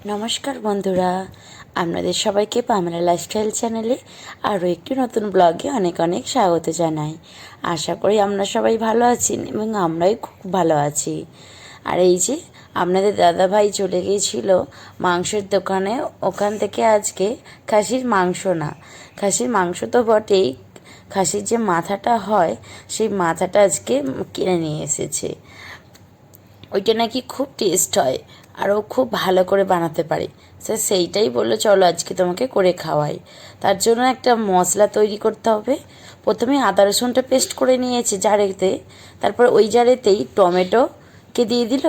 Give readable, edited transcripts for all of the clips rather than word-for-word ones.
নমস্কার বন্ধুরা, আপনাদের সবাইকে পামেলা লাইফস্টাইল চ্যানেলে আরও একটি নতুন ব্লগে অনেক অনেক স্বাগত জানাই। আশা করি আপনারা সবাই ভালো আছেন এবং আমরাই খুব ভালো আছি। আর এই যে আপনাদের দাদাভাই চলে গিয়েছিল মাংসের দোকানে, ওখান থেকে আজকে খাসির মাংস না, খাসির মাংস তো বটেই, খাসির যে মাথাটা হয় সেই মাথাটা আজকে কিনে নিয়ে এসেছে। ওইটা নাকি খুব টেস্ট হয় আর ও খুব ভালো করে বানাতে পারে। সেইটাই বললো চলো আজকে তোমাকে করে খাওয়াই। তার জন্য একটা মশলা তৈরি করতে হবে। প্রথমে আদা রসুনটা পেস্ট করে নিয়েছে জারেতে, তারপর ওই জারেতেই টমেটোকে দিয়ে দিল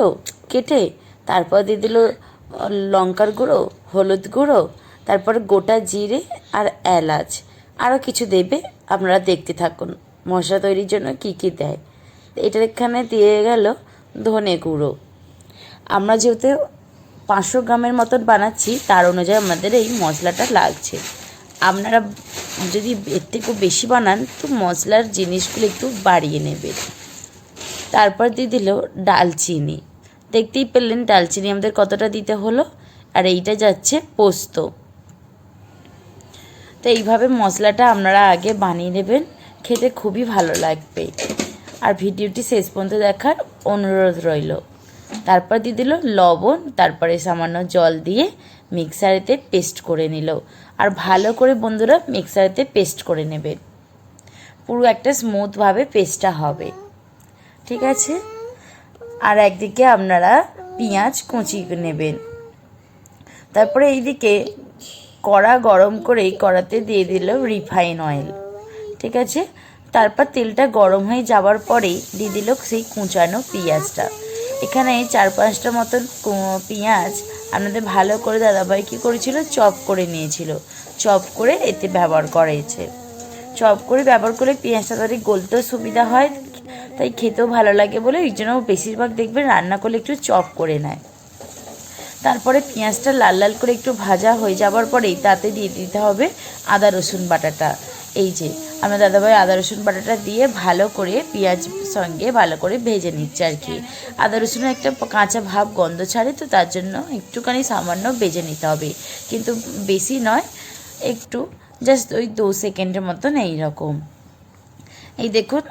কেটে, তারপর দিয়ে দিল লঙ্কার গুঁড়ো, হলুদ গুঁড়ো, তারপর গোটা জিরে আর এলাচ, আরও কিছু দেবে, আপনারা দেখতে থাকুন মশলা তৈরির জন্য কি কি দেয়। এটার এখানে দিয়ে গেল ধনে গুঁড়ো। আমরা যেহেতু 500 গ্রামের মতন বানাচ্ছি, তার অনুযায়ী আমাদের এই মশলাটা লাগছে। আপনারা যদি এর থেকেও বেশি বানান তো মশলার জিনিসগুলো একটু বাড়িয়ে নেবেন। তারপর দিয়ে দিল ডালচিনি, দেখতেই পেলেন ডালচিনি আমাদের কতটা দিতে হলো। আর এইটা যাচ্ছে পোস্ত। তো এইভাবে মশলাটা আপনারা আগে বানিয়ে নেবেন, খেতে খুবই ভালো লাগবে। আর ভিডিওটি শেষ পর্যন্ত দেখার অনুরোধ রইল। তারপর দিয়ে দিল লবণ, তারপরে সামান্য জল দিয়ে মিক্সারেতে পেস্ট করে নিল। আর ভালো করে বন্ধুরা মিক্সারেতে পেস্ট করে নেবেন, পুরো একটা স্মুথভাবে পেস্টটা হবে, ঠিক আছে। আর একদিকে আপনারা পেঁয়াজ কুচি নেবেন। তারপরে এইদিকে কড়া গরম করে কড়াতে দিয়ে দিল রিফাইন অয়েল, ঠিক আছে। তারপর তেলটা গরম হয়ে যাওয়ার পরেই দিয়ে দিল সেই কুচানো পেঁয়াজটা। এখানে 4-5টা মতন পেঁয়াজ আপনাদের ভালো করে দাদাভাই কী করেছিল, চপ করে নিয়েছিল, চপ করে এতে ব্যবহার করেছে। চপ করে ব্যবহার করলে পেঁয়াজটা তাদের গলতেও সুবিধা হয়, তাই খেতেও ভালো লাগে বলে এই জন্য বেশিরভাগ দেখবেন রান্না করলে একটু চপ করে নেয়। তারপরে পেঁয়াজটা লাল লাল করে একটু ভাজা হয়ে যাওয়ার পরেই তাতে দিয়ে দিতে হবে আদা রসুন বাটাটা। এই যে আমার দাদাভাই আদা রসুন বাটাটা দিয়ে ভালো করে পেঁয়াজ সঙ্গে ভালো করে ভেজে নিচ্ছে আর কি। আদা রসুনের একটা কাঁচা ভাব গন্ধ ছাড়ে, তো তার জন্য একটুখানি সামান্য ভেজে নিতে হবে, কিন্তু বেশি নয়, একটু জাস্ট ওই 2 সেকেন্ডের মতন এইরকম। এই দেখুন,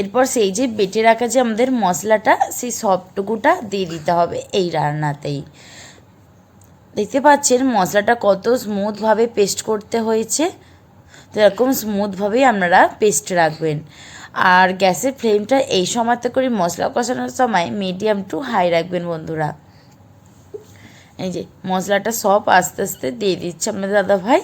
এরপর সেই যে বেটে রাখা যে আমাদের মশলাটা, সেই সবটুকুটা দিয়ে দিতে হবে এই রান্নাতেই। দেখতে পাচ্ছেন মশলাটা কত স্মুথভাবে পেস্ট করতে হয়েছে। তো এরকম স্মুথভাবেই আপনারা পেস্ট রাখবেন। আর গ্যাসের ফ্লেমটা এই সময়তে করে মশলা কষানোর সময় মিডিয়াম টু হাই রাখবেন বন্ধুরা। এই যে মশলাটা সব আস্তে আস্তে দিয়ে দিচ্ছে আপনাদের দাদাভাই।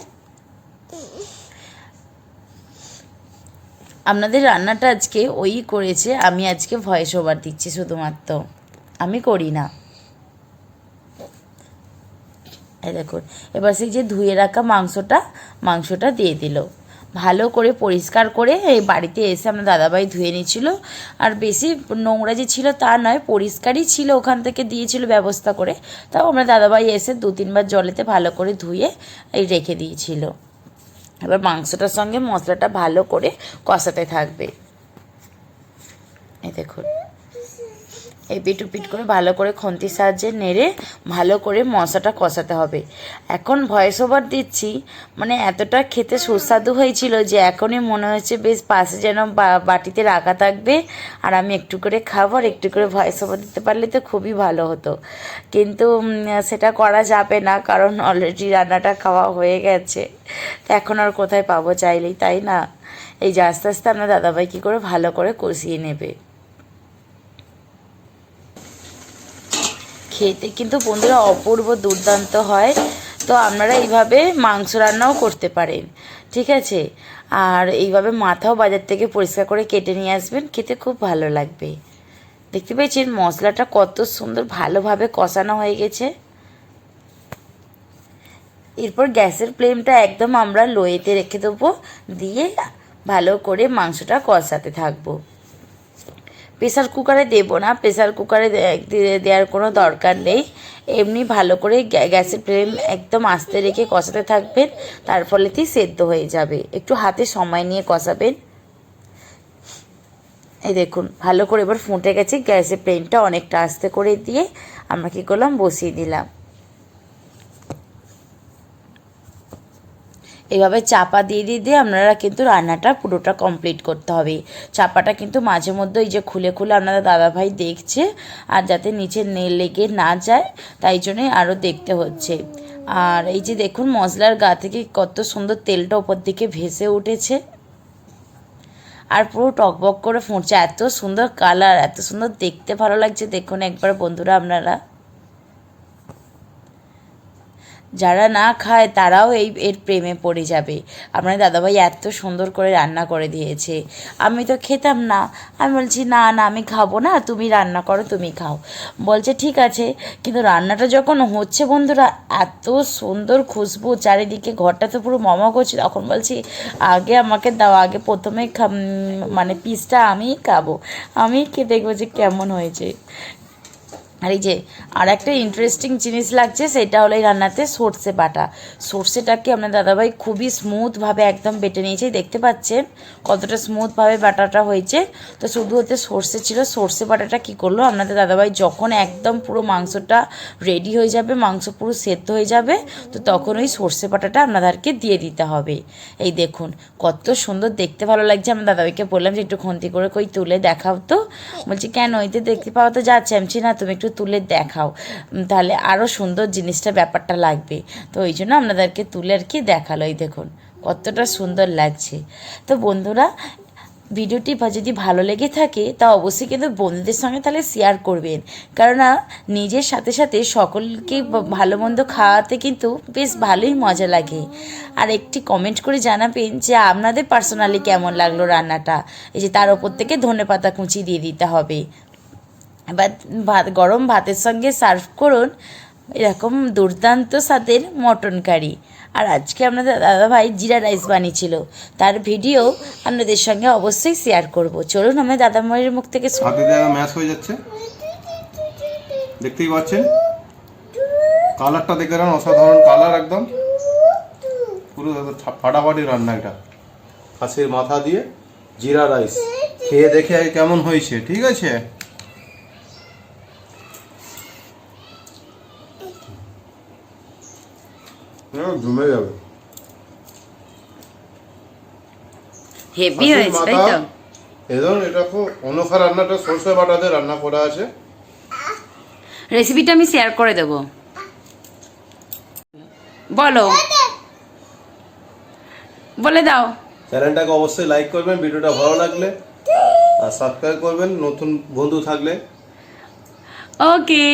আপনাদের রান্নাটা আজকে ওই করেছে, আমি আজকে ভয়েস ওভার দিচ্ছি শুধুমাত্র, আমি করি না। এই দেখুন, এবার সেই যে ধুয়ে রাখা মাংসটা দিয়ে দিল ভালো করে পরিষ্কার করে। এই বাড়িতে এসে আপনার দাদাভাই ধুয়ে নিয়েছিল, আর বেশি নোংরা যে ছিল তা নয়, পরিষ্কারই ছিল, ওখান থেকে দিয়েছিল ব্যবস্থা করে। তাও আমরা দাদাভাই এসে 2-3 বার জলেতে ভালো করে ধুয়ে রেখে দিয়েছিল। এবার মাংসটার সঙ্গে মশলাটা ভালো করে কষাতে থাকবে। এই দেখুন, এই পিট পিট করে ভালো করে খন্তির সাহায্যে নেড়ে ভালো করে মশলাটা কষাতে হবে। এখন ভয়েস ওভার দিচ্ছি, মানে এতটা খেতে সুস্বাদু হয়েছিল যে এখনই মনে হচ্ছে বেশ পাশে যেন বাটিতে রাখা থাকবে, আর আমি একটু করে খাবো, আর একটু করে ভয়েস ওভার দিতে পারলে তো খুবই ভালো হতো। কিন্তু সেটা করা যাবে না, কারণ অলরেডি রান্নাটা খাওয়া হয়ে গেছে, তো এখন আর কোথায় পাবো চাইলেই, তাই না। এই যে আস্তে আস্তে আপনার দাদাভাই কী করে ভালো করে কষিয়ে নেবে। খেতে কিন্তু বন্ধুরা অপূর্ব দুর্দান্ত হয়। তো আপনারা এইভাবে মাংস রান্নাও করতে পারেন, ঠিক আছে। আর এইভাবে মাথাও বাজার থেকে পরিষ্কার করে কেটে নিয়ে আসবেন, খেতে খুব ভালো লাগবে। দেখতে পেয়েছেন মশলাটা কত সুন্দর ভালোভাবে কষানো হয়ে গেছে। এরপর গ্যাসের ফ্লেমটা একদম আমরা লোয়েতে রেখে দেবো, দিয়ে ভালো করে মাংসটা কষাতে থাকবো। প্রেসার কুকারে দেবো না, প্রেসার কুকারে দেওয়ার কোনো দরকার নেই। এমনি ভালো করে গ্যাসের ফ্লেম একদম আস্তে রেখে কষাতে থাকবেন, তার ফলেতেই সেদ্ধ হয়ে যাবে। একটু হাতে সময় নিয়ে কষাবেন। এই দেখুন ভালো করে এবার ফুটে গেছে, গ্যাসের ফ্লেমটা অনেকটা আস্তে করে দিয়ে আমরা কী করলাম, বসিয়ে দিলাম। এইভাবে চাপা দিয়ে দিয়ে দিয়ে আপনারা কিন্তু রান্নাটা পুরোটা কমপ্লিট করতে হবে। চাপাটা কিন্তু মাঝে মধ্যে এই যে খুলে খুলে আপনারা দাদাভাই দেখছে, আর যাতে নিচে লেগে না যায় তাই জন্যই আরও দেখতে হচ্ছে। আর এই যে দেখুন মশলার গা থেকে কত সুন্দর তেলটা ওপর দিকে ভেসে উঠেছে, আর পুরো টকবক করে ফুটছে, এত সুন্দর কালার, এত সুন্দর দেখতে ভালো লাগছে। দেখুন একবার বন্ধুরা, আপনারা যারা না খায় তারাও এর প্রেমে পড়ে যাবে। আপনার দাদাভাই এত সুন্দর করে রান্না করে দিয়েছে। আমি তো খেতাম না, আমি বলছি না না আমি খাবো না, তুমি রান্না করো, তুমি খাও। বলছে ঠিক আছে, কিন্তু রান্নাটা যখন হচ্ছে বন্ধুরা, এত সুন্দর খুশবু চারিদিকে, ঘরটা তো পুরো মমা করছে। তখন বলছি আগে আমাকে দাও, আগে প্রথমে মানে পিসটা আমিই খাবো, আমি খেয়ে দেখবো যে কেমন হয়েছে। আর এই যে আর একটা ইন্টারেস্টিং জিনিস লাগছে, সেটা হলো এই রান্নাতে সর্ষে বাটা। সর্ষেটাকে আপনার দাদাভাই খুবই স্মুথভাবে একদম বেটে নিয়েছে, দেখতে পাচ্ছেন কতটা স্মুথভাবে বাটাটা হয়েছে। তো শুধু হতে সর্ষে ছিল, সর্ষে বাটাটা কী করলো আপনাদের দাদাভাই, যখন একদম পুরো মাংসটা রেডি হয়ে যাবে, মাংস পুরো সেদ্ধ হয়ে যাবে, তো তখন ওই সর্ষে বাটাটা আপনাদেরকে দিয়ে দিতে হবে। এই দেখুন কত সুন্দর দেখতে ভালো লাগছে। আমার দাদাভাইকে বললাম যে একটু খন্তি করে কই তুলে দেখাও তো, বলছি কেন, ওইতে দেখতে পাওয়া তো যাচ্ছে, আমি না তুমি একটু তুলে দেখাও, তাহলে আরও সুন্দর জিনিসটা ব্যাপারটা লাগবে। তো ওই জন্য আপনাদেরকে তুলে আর কি দেখালো। এই দেখুন কতটা সুন্দর লাগছে। তো বন্ধুরা ভিডিওটি যদি ভালো লেগে থাকে তা অবশ্যই কিন্তু বন্ধুদের সঙ্গে তাহলে শেয়ার করবেন, কেননা নিজের সাথে সাথে সকলকে ভালো মন্দ খাওয়াতে কিন্তু বেশ ভালোই মজা লাগে। আর একটি কমেন্ট করে জানাবেন যে আপনাদের পার্সোনালি কেমন লাগলো রান্নাটা। এই যে তার ওপর থেকে ধনেপাতা কুচি দিয়ে দিতে হবে। এবার গরম ভাতের সঙ্গে সার্ভ করুন এরকম দুর্দান্ত স্বাদের মটন কারি। আর আজকে আপনাদের দাদাভাই জিরা রাইস বানিয়েছিল, তার ভিডিও আপনাদের সঙ্গে অবশ্যই শেয়ার করব। চলুন আমার দাদাভাইয়ের মুখ থেকে ম্যাচ হয়ে যাচ্ছে, দেখতেই পাচ্ছেন কালারটা দেখে রান, অসাধারণ কালার, একদম পুরো ফাটাফাটি রান্না। এটা খাসির মাথা দিয়ে জিরা রাইস, খেয়ে দেখে কেমন হয়েছে, ঠিক আছে। জমে যাবে, হেভি হয়েছে তাই তো। এজন এটা খুব অনোখা রান্নাটা সরষে বাটা দিয়ে রান্না করা আছে, রেসিপিটা আমি শেয়ার করে দেব। বলো, বলে দাও। চ্যানেলটাকে অবশ্যই লাইক করবেন ভিডিওটা ভালো লাগলে, আর সাবস্ক্রাইব করবেন নতুন বন্ধু থাকলে। ওকে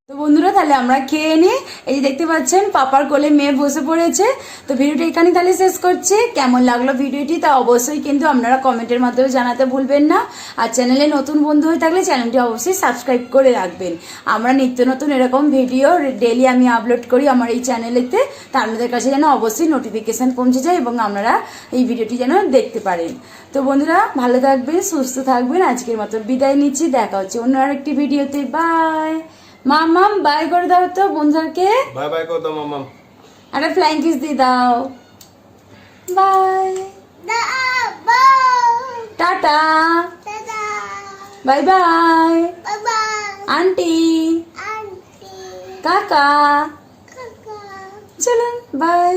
তো বন্ধুরা তাহলে আমরা খেয়ে নিই। এই যে দেখতে পাচ্ছেন পাপার কোলে মেয়ে বসে পড়েছে। তো ভিডিওটা এখানে তাহলে শেষ করছি। কেমন লাগলো ভিডিওটি তা অবশ্যই কিন্তু আপনারা কমেন্টের মাধ্যমে জানাতে ভুলবেন না। আর চ্যানেলে নতুন বন্ধু হয়ে থাকলে চ্যানেলটি অবশ্যই সাবস্ক্রাইব করে রাখবেন। আমরা নিত্য নতুন এরকম ভিডিও ডেলি আমি আপলোড করি আমার এই চ্যানেলেতে, তা আপনাদের কাছে যেন অবশ্যই নোটিফিকেশান পৌঁছে যায় এবং আপনারা এই ভিডিওটি যেন দেখতে পারেন। তো বন্ধুরা ভালো থাকবেন, সুস্থ থাকবেন। আজকের মতো বিদায় নিচ্ছি, দেখা হচ্ছে অন্য আরেকটি ভিডিওতে। বাই। মামাম বাই করে দাও তো বন্ধুদেরকে, বাই বাই করে দাও মামাম, একটা ফ্লাইং কিস দিয়ে দাও। বাই, টাটা, বাই বাই, আন্টি, কাকা, চলুন বাই।